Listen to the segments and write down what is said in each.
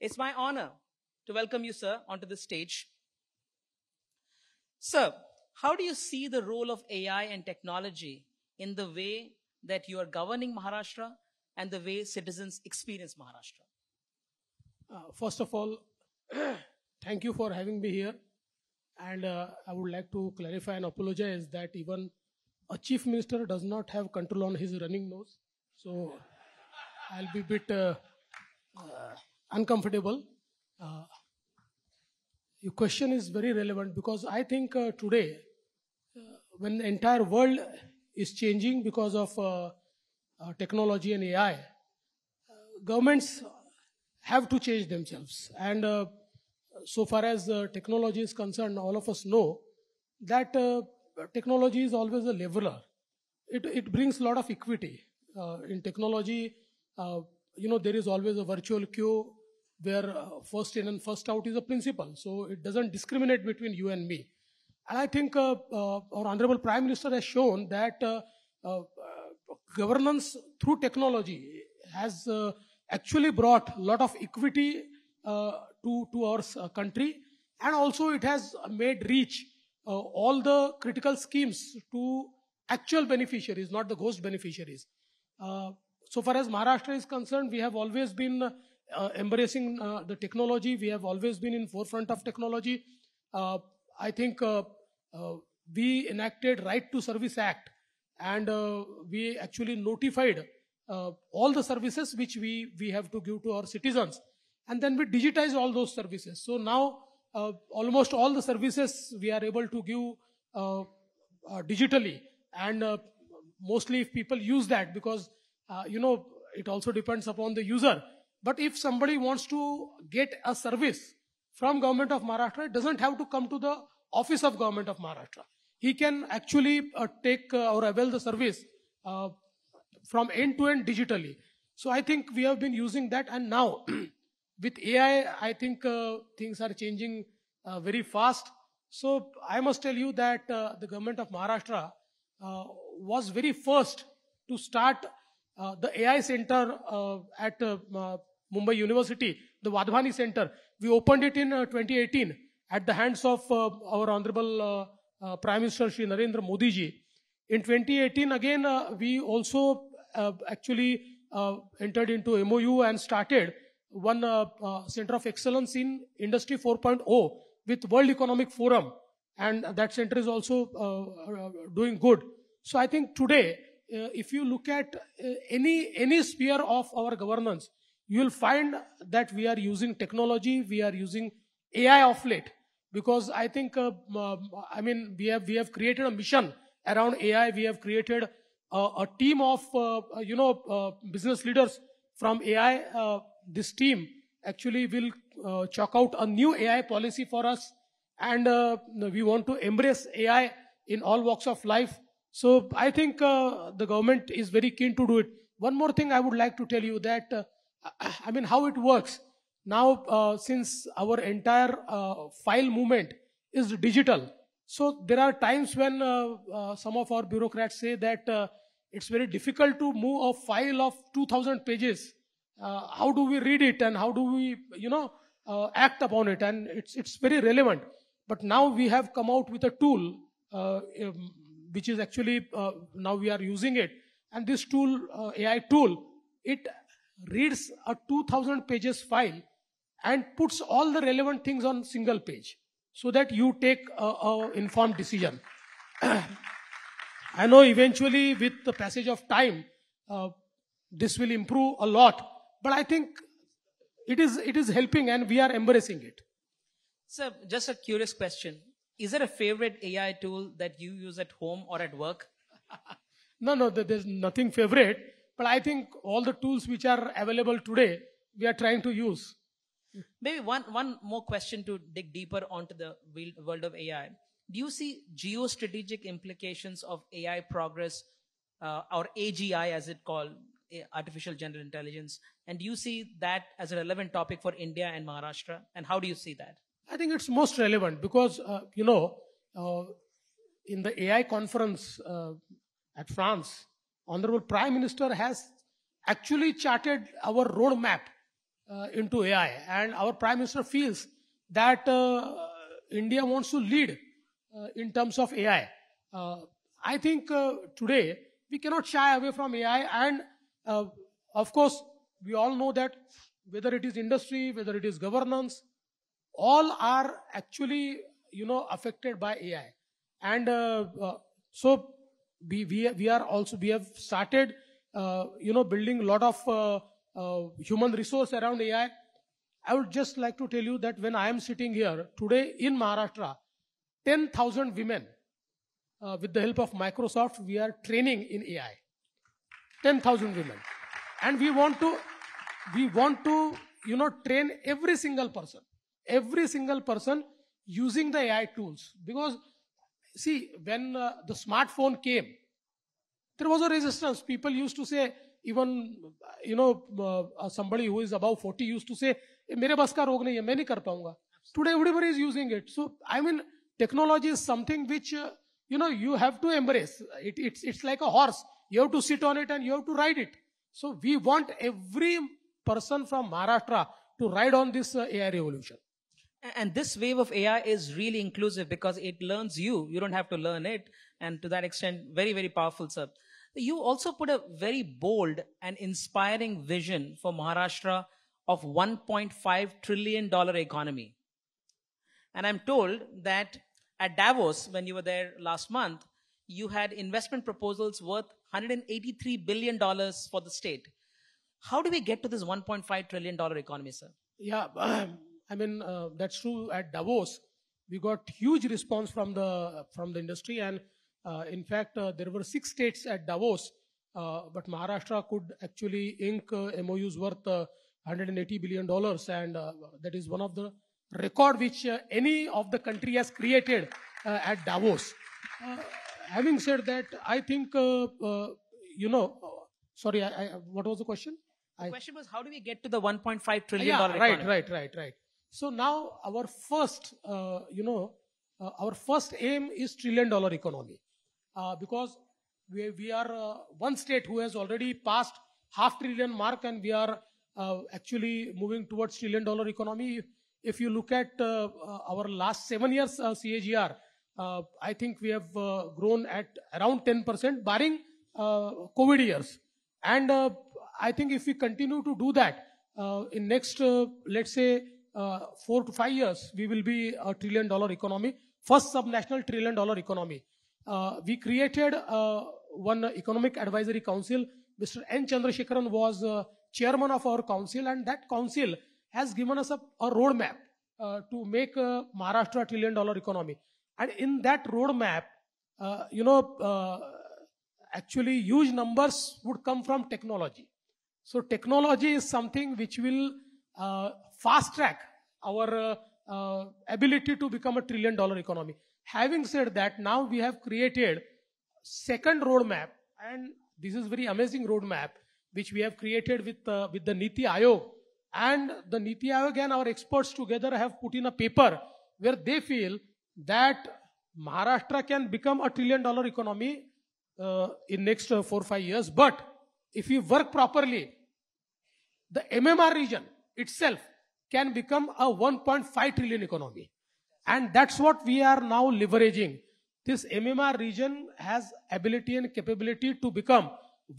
It's my honor to welcome you, sir, onto the stage. Sir, how do you see the role of AI and technology in the way that you are governing Maharashtra and the way citizens experience Maharashtra? First of all, thank you for having me here. And I would like to clarify and apologize that even a chief minister does not have control on his running nose. So I'll be a bit uncomfortable. Your question is very relevant because I think today, when the entire world is changing because of technology and AI, governments have to change themselves. And so far as technology is concerned, all of us know that technology is always a leveler. It brings a lot of equity. In technology, there is always a virtual queue where first in and first out is a principle. So it doesn't discriminate between you and me. And I think our Honorable Prime Minister has shown that governance through technology has actually brought a lot of equity to our country, and also it has made reach all the critical schemes to actual beneficiaries, not the ghost beneficiaries. So far as Maharashtra is concerned, we have always been embracing the technology. We have always been in forefront of technology. I think we enacted Right to Service Act, and we actually notified all the services which we have to give to our citizens. And then we digitize all those services. So now almost all the services we are able to give digitally. And mostly if people use that, because it also depends upon the user. But if somebody wants to get a service from Government of Maharashtra, it doesn't have to come to the office of Government of Maharashtra. He can actually take or avail the service from end to end digitally. So I think we have been using that, and now with AI, I think things are changing very fast. So I must tell you that the Government of Maharashtra was very first to start the AI center at Mumbai University, the Wadhwani Center. We opened it in 2018 at the hands of our Honorable Prime Minister Shri Narendra Modi ji. In 2018, again, we also actually entered into MOU and started one Center of Excellence in Industry 4.0 with World Economic Forum. And that center is also doing good. So I think today, if you look at any sphere of our governance, you will find that we are using technology, we are using AI of late. Because I think, we have created a mission around AI. We have created a team of, business leaders from AI. This team actually will chalk out a new AI policy for us. And we want to embrace AI in all walks of life. So I think the government is very keen to do it. One more thing I would like to tell you that, how it works. Now, since our entire file movement is digital, so there are times when some of our bureaucrats say that it's very difficult to move a file of 2,000 pages. How do we read it and how do we, act upon it? And it's very relevant. But now we have come out with a tool, which is actually, now we are using it. And this tool, AI tool, it reads a 2,000 pages file and puts all the relevant things on single page so that you take a informed decision. I know eventually with the passage of time, this will improve a lot. But I think it is helping and we are embracing it. Sir, just a curious question. Is there a favorite AI tool that you use at home or at work? No, there's nothing favorite. But I think all the tools which are available today, we are trying to use. Maybe one more question to dig deeper onto the world of AI. Do you see geostrategic implications of AI progress, or AGI as it called, artificial general intelligence? And do you see that as a relevant topic for India and Maharashtra? And how do you see that? I think it's most relevant because, in the AI conference at France, Honorable Prime Minister has actually charted our roadmap into AI, and our Prime Minister feels that India wants to lead in terms of AI. I think today we cannot shy away from AI, and of course, we all know that whether it is industry, whether it is governance, all are actually affected by AI, and so we have started building a lot of human resource around AI. I would just like to tell you that when I am sitting here today in Maharashtra, 10,000 women, with the help of Microsoft, we are training in AI. 10,000 women, and we want to train every single person using the AI tools. Because see, when the smartphone came, there was a resistance. People used to say, even somebody who is above 40 used to say, mere bas ka rog nahi hai, main nahi kar paunga. Today everybody is using it. So I mean, technology is something which you have to embrace. It's like a horse. You have to sit on it and you have to ride it. So we want every person from Maharashtra to ride on this AI revolution. And this wave of AI is really inclusive because it learns you. You don't have to learn it. And to that extent, very, very powerful, sir. You also put a very bold and inspiring vision for Maharashtra of $1.5 trillion economy. And I'm told that at Davos, when you were there last month, you had investment proposals worth $183 billion for the state. How do we get to this $1.5 trillion economy, sir? Yeah, I mean, that's true. At Davos, we got huge response from the industry, and in fact, there were 6 states at Davos, but Maharashtra could actually ink MOUs worth $180 billion, and that is one of the record which any of the country has created at Davos. Having said that, I think, sorry, what was the question? The question was, how do we get to the $1.5 trillion economy? Right. So now our first, our first aim is $1 trillion economy, because we are one state who has already passed $500 billion mark, and we are actually moving towards $1 trillion economy. If you look at our last 7 years CAGR, I think we have grown at around 10%, barring COVID years. And I think if we continue to do that, in next, let's say, 4 to 5 years, we will be a $1 trillion economy, first subnational $1 trillion economy. We created one economic advisory council. Mr. N. Chandrasekharan was chairman of our council, and that council has given us a roadmap to make Maharashtra $1 trillion economy. And in that roadmap, actually huge numbers would come from technology. So technology is something which will fast track our ability to become a $1 trillion economy. Having said that, now we have created second roadmap, and this is very amazing roadmap which we have created with the Niti Aayog. And the Niti Aayog and our experts together have put in a paper where they feel that Maharashtra can become a $1 trillion economy in next 4 or 5 years. But if we work properly, the MMR region itself can become a 1.5 trillion economy. And that's what we are now leveraging. This MMR region has ability and capability to become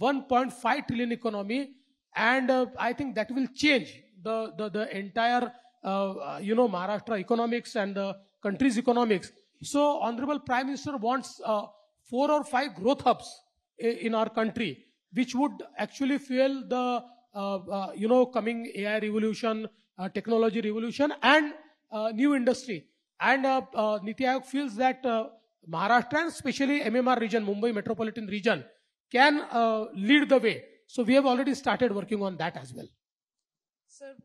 1.5 trillion economy, and I think that will change the entire Maharashtra economics and the country's economics. So Honorable Prime Minister wants 4 or 5 growth hubs in our country, which would actually fuel the coming AI revolution, technology revolution, and new industry. And Niti Aayog feels that Maharashtra, and especially MMR region, Mumbai metropolitan region, can lead the way. So we have already started working on that as well. Sir,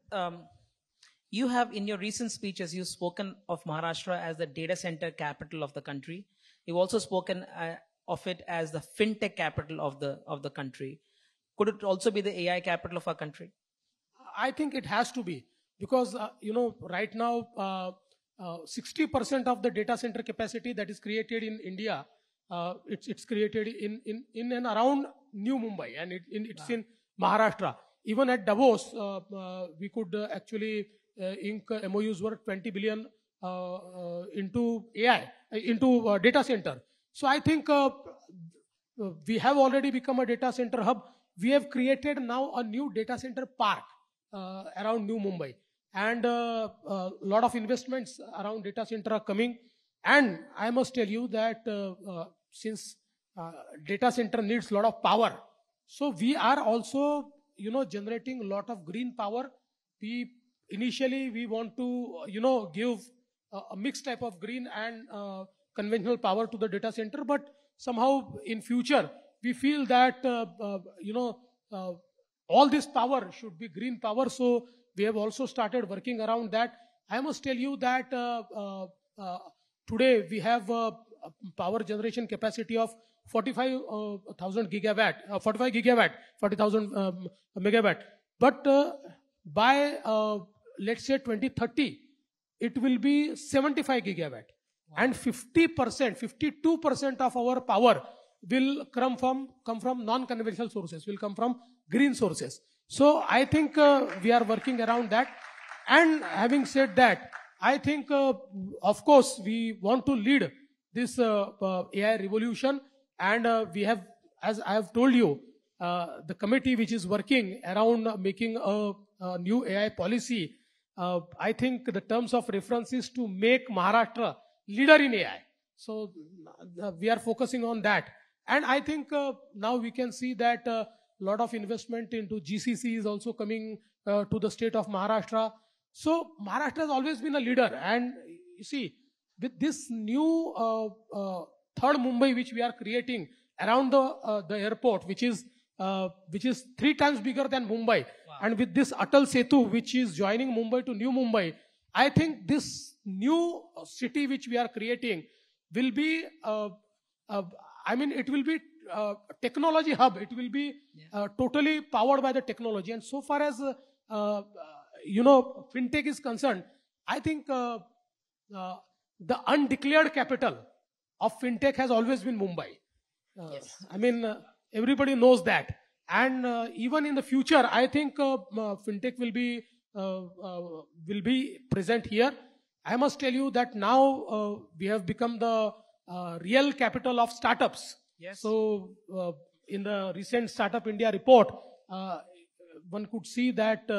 you have, in your recent speeches, you've spoken of Maharashtra as the data center capital of the country. You've also spoken of it as the fintech capital of the country. Could it also be the AI capital of our country? I think it has to be, because right now 60% of the data center capacity that is created in India, it's created in and around New Mumbai, and it's in Maharashtra. even at Davos, we could actually ink MOUs worth 20 billion into AI, into data center. So I think we have already become a data center hub. We have created now a new data center park around New Mumbai. And a lot of investments around data center are coming. And I must tell you that since data center needs a lot of power, so we are also, generating a lot of green power. Initially we want to, give a mixed type of green and conventional power to the data center, but somehow in future we feel that all this power should be green power. So we have also started working around that. I must tell you that today we have a power generation capacity of 45,000 gigawatt, 45 gigawatt, 40,000 megawatt. But by let's say 2030, it will be 75 gigawatt. Wow. And 50%, 52% of our power will come from non-conventional sources, will come from green sources. So I think we are working around that. And having said that, I think, of course, we want to lead this AI revolution. And we have, as I have told you, the committee which is working around making a new AI policy. I think the terms of reference is to make Maharashtra leader in AI. So we are focusing on that. And I think now we can see that a lot of investment into GCC is also coming to the state of Maharashtra. So Maharashtra has always been a leader. And you see, with this new third Mumbai which we are creating around the airport, which is 3 times bigger than Mumbai. Wow. And with this Atal Setu, which is joining Mumbai to New Mumbai, I think this new city which we are creating will be, it will be a technology hub. It will be totally powered by the technology. And so far as, fintech is concerned, I think the undeclared capital of fintech has always been Mumbai. Yes. Everybody knows that. And even in the future, I think fintech will be present here. I must tell you that now we have become the real capital of startups. Yes. So in the recent Startup India report, one could see that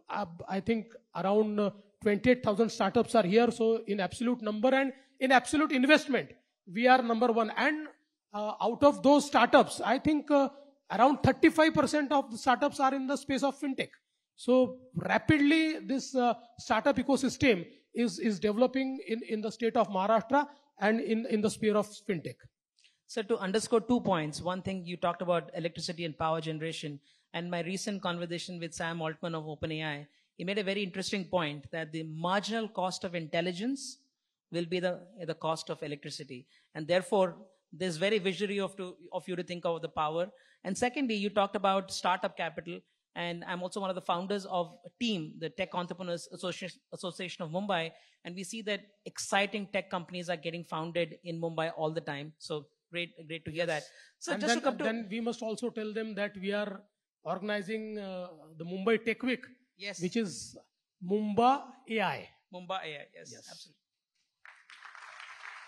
I think around 28,000 startups are here. So in absolute number and in absolute investment, we are number one. And out of those startups, I think around 35% of the startups are in the space of fintech. So rapidly, this startup ecosystem is developing in the state of Maharashtra and in the sphere of fintech. So to underscore 2 points, one thing you talked about electricity and power generation, and my recent conversation with Sam Altman of OpenAI, he made a very interesting point that the marginal cost of intelligence will be the cost of electricity. And therefore, there's very visionary of you to think of the power. And secondly, you talked about startup capital. And I'm also one of the founders of a team, the Tech Entrepreneurs Association of Mumbai. And we see that exciting tech companies are getting founded in Mumbai all the time. So great to hear that. So and just then we must also tell them that we are organizing the Mumbai Tech Week, yes, which is Mumbai AI. Mumbai AI, yes, absolutely.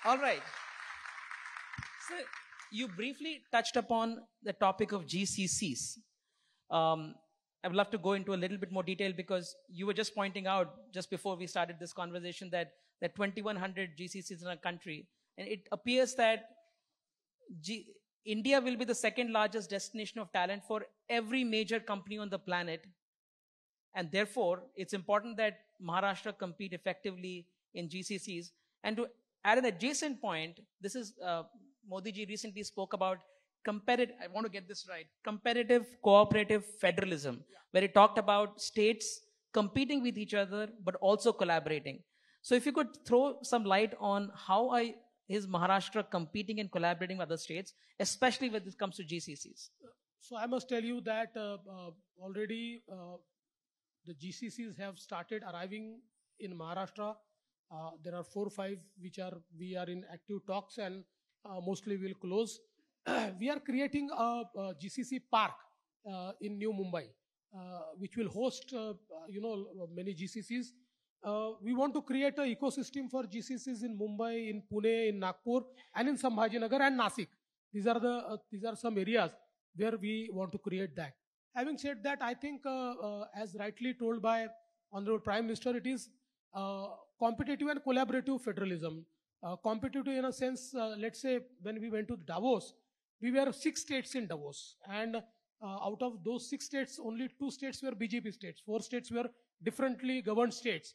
All right. So you briefly touched upon the topic of GCCs. I would love to go into a little bit more detail because you were just pointing out just before we started this conversation that there are 2,100 GCCs in our country. And it appears that India will be the second largest destination of talent for every major company on the planet. And therefore, it's important that Maharashtra compete effectively in GCCs. And to add an adjacent point, this is Modi ji recently spoke about I want to get this right, competitive cooperative federalism, where he talked about states competing with each other, but also collaborating. So if you could throw some light on how is Maharashtra competing and collaborating with other states, especially when it comes to GCCs? So I must tell you that already the GCCs have started arriving in Maharashtra. There are 4 or 5 which we are in active talks and mostly will close. We are creating a GCC park in New Mumbai, which will host, many GCCs. We want to create an ecosystem for GCCs in Mumbai, in Pune, in Nagpur, and in Sambhajinagar and Nasik. These are some areas where we want to create that. Having said that, I think, as rightly told by Honorable Prime Minister, it is competitive and collaborative federalism. Competitive in a sense, let's say when we went to Davos, we were 6 states in Davos, and out of those 6 states, only 2 states were BJP states, 4 states were differently governed states.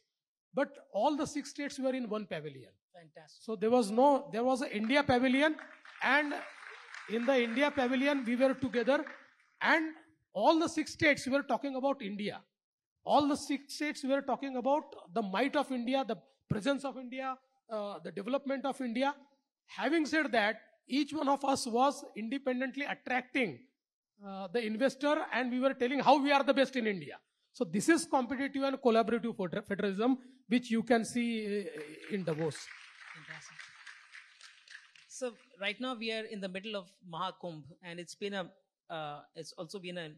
But all the 6 states were in one pavilion. Fantastic. So there was an India pavilion, and in the India pavilion we were together, and all the 6 states were talking about India. All the 6 states were talking about the might of India, the presence of India, the development of India. Having said that, each one of us was independently attracting the investor, and we were telling how we are the best in India. So this is competitive and collaborative federalism, which you can see in Davos. Fantastic. So right now we are in the middle of Mahakumbh, and it's also been a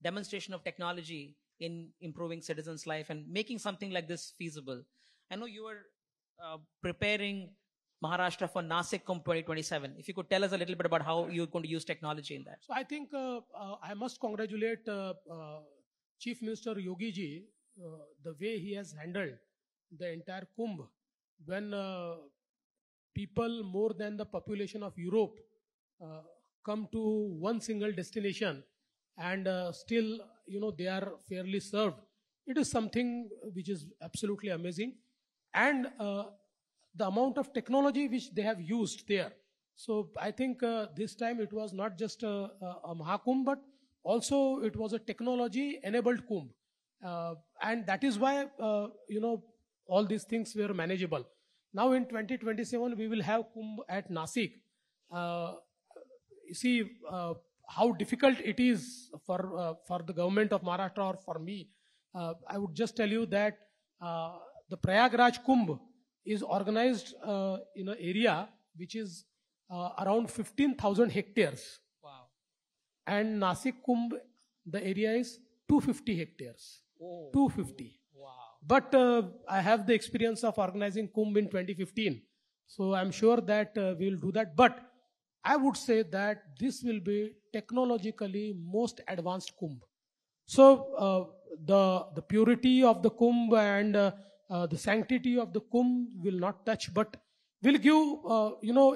demonstration of technology in improving citizens' life and making something like this feasible. I know you were preparing Maharashtra for NASSCOM 2027. If you could tell us a little bit about how you're going to use technology in that. So I think I must congratulate Chief Minister Yogi ji, the way he has handled the entire Kumbh, when people more than the population of Europe come to one single destination, and still, they are fairly served. It is something which is absolutely amazing. And the amount of technology which they have used there. So I think this time it was not just a Mahakumbh, but also it was a technology-enabled Kumbh. And that is why, all these things were manageable. Now in 2027, we will have Kumbh at Nasik. You see how difficult it is for the government of Maharashtra or for me. I would just tell you that the Prayagraj Kumbh is organized in an area which is around 15,000 hectares. Wow. And Nasik Kumbh, the area is 250 hectares. Oh. 250. Wow. But I have the experience of organizing Kumbh in 2015. So I'm sure that we will do that. But I would say that this will be technologically most advanced Kumbh. So the purity of the Kumbh and the sanctity of the Kumbh will not touch, but will give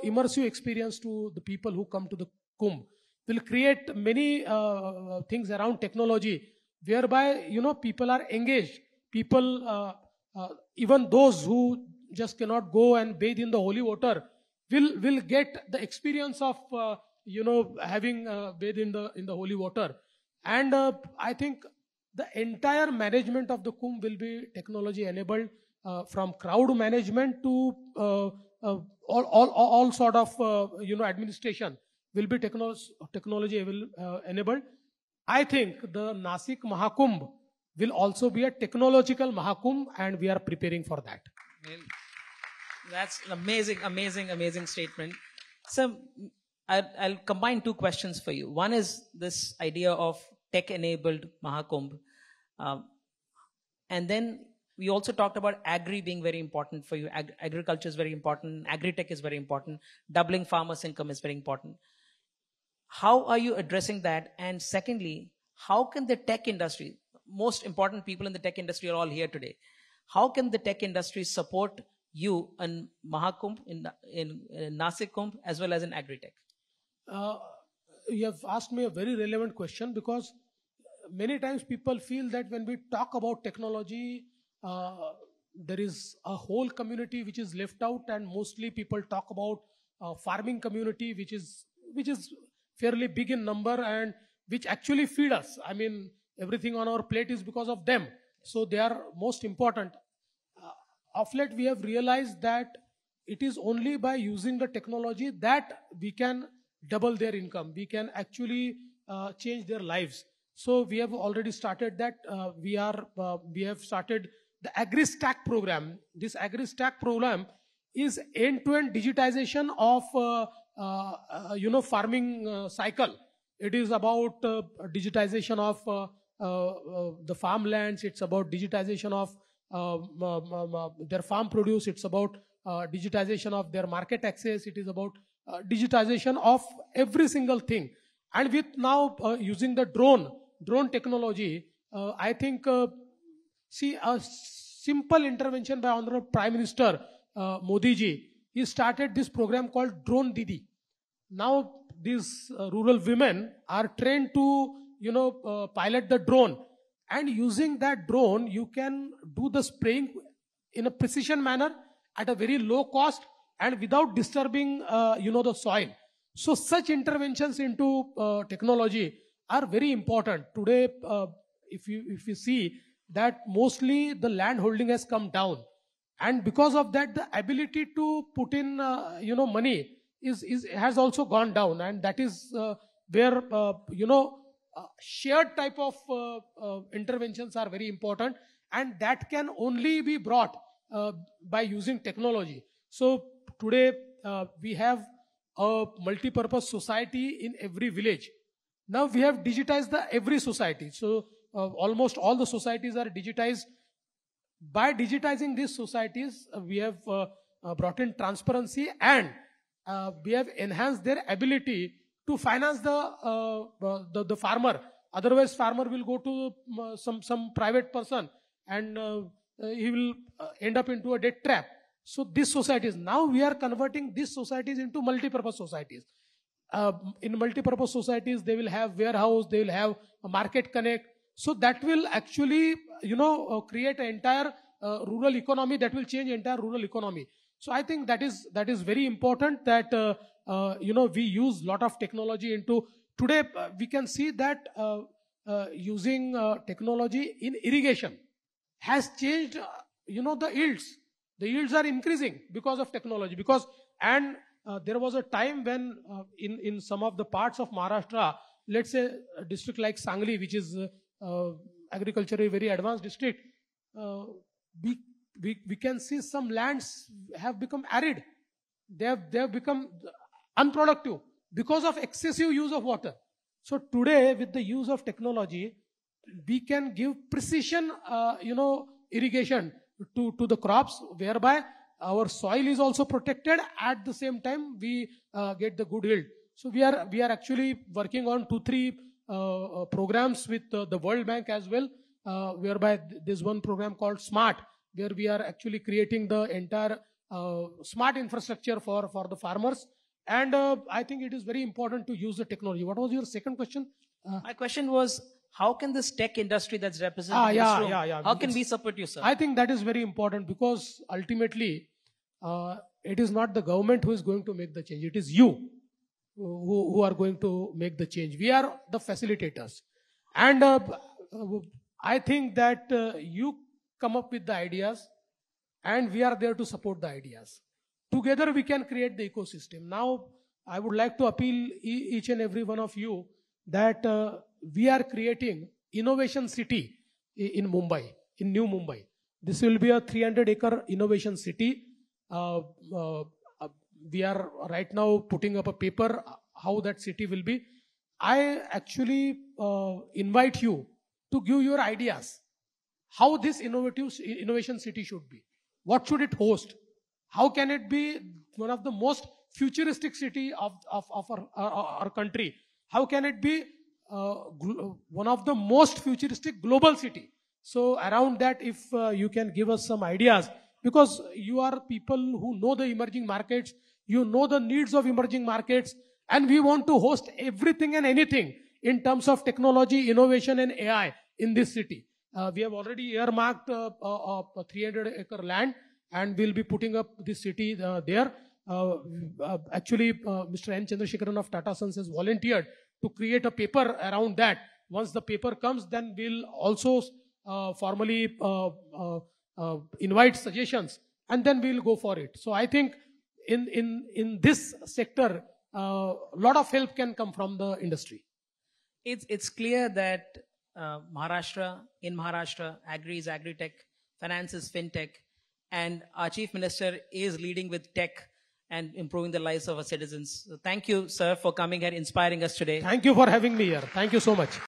immersive experience to the people who come to the Kumbh. Will create many things around technology, whereby people are engaged. People, even those who just cannot go and bathe in the holy water, will get the experience of having bathed in the holy water. And I think the entire management of the Kumbh will be technology enabled, from crowd management to all sort of administration will be technology enabled. I think the Nasik Mahakumbh will also be a technological Mahakumbh, and we are preparing for that. Well, that's an amazing statement. So I'll combine 2 questions for you. One is this idea of tech-enabled Mahakumbh. And then we also talked about agri being very important for you. Agriculture is very important. Agri-tech is very important. Doubling farmers' income is very important. How are you addressing that? And secondly, how can the tech industry, most important people in the tech industry are all here today, how can the tech industry support you in Mahakumbh, in Nasik Kumbh, as well as in Agri-tech? You have asked me a very relevant question, because many times people feel that when we talk about technology, there is a whole community which is left out, and mostly people talk about farming community, which is fairly big in number and which actually feed us. I mean, everything on our plate is because of them. So they are most important. Of late, we have realized that it is only by using the technology that we can double their income. We can actually change their lives. So we have already started that. We have started the Agri Stack program. This Agri Stack program is end-to-end digitization of farming cycle. It is about digitization of the farmlands. It's about digitization of their farm produce. It's about digitization of their market access. It is about digitization of every single thing. And with now using the drone technology, I think, see, a simple intervention by Honorable Prime Minister Modi ji, he started this program called Drone Didi. Now these rural women are trained to, pilot the drone, and using that drone, you can do the spraying in a precision manner at a very low cost and without disturbing, the soil. So such interventions into technology are very important. Today, if you see that mostly the land holding has come down. And because of that, the ability to put in, money has also gone down. And that is where, shared type of interventions are very important. And that can only be brought by using technology. So today, we have a multi-purpose society in every village. Now we have digitized every society. So almost all the societies are digitized. By digitizing these societies, we have brought in transparency, and we have enhanced their ability to finance the farmer. Otherwise, farmer will go to some private person, and he will end up into a debt trap. So these societies, now we are converting these societies into multi-purpose societies. In multi-purpose societies, they will have warehouse, they will have a market connect. So that will actually, create an entire rural economy, that will change entire rural economy. So I think that is very important that, we use lot of technology into, today we can see that using technology in irrigation has changed, the yields. The yields are increasing because of technology. There was a time when in some of the parts of Maharashtra, let's say a district like Sangli, which is agriculturally very advanced district, we can see some lands have become arid. They have become unproductive because of excessive use of water. So today, with the use of technology, we can give precision, irrigation to the crops, whereby our soil is also protected. At the same time, we get the good yield. So we are actually working on 2-3 programs with the World Bank as well, whereby there's one program called SMART, where we are actually creating the entire smart infrastructure for the farmers. And I think it is very important to use the technology. What was your second question? My question was, how can this tech industry that's represented in this room, how can we support you, sir? I think that is very important, because ultimately, it is not the government who is going to make the change. It is you who are going to make the change. We are the facilitators. And I think that you come up with the ideas, and we are there to support the ideas. Together we can create the ecosystem. Now, I would like to appeal each and every one of you that we are creating innovation city in Mumbai, in New Mumbai. This will be a 300-acre innovation city. We are right now putting up a paper how that city will be. I actually invite you to give your ideas. How this innovation city should be. What should it host? How can it be one of the most futuristic city of our country? How can it be one of the most futuristic global city? So around that, if you can give us some ideas, because you are people who know the emerging markets, you know the needs of emerging markets, and we want to host everything and anything in terms of technology, innovation and AI in this city. We have already earmarked a 300-acre land, and we'll be putting up this city there. Actually, Mr. N. Chandrasekharan of Tata Sons has volunteered to create a paper around that. Once the paper comes, then we'll also formally invite suggestions, and then we'll go for it. So I think in this sector, a lot of help can come from the industry. It's clear that in Maharashtra, agri is agri-tech, finance is fintech, and our Chief Minister is leading with tech. and improving the lives of our citizens. So thank you, sir, for coming here, inspiring us today. Thank you for having me here. Thank you so much.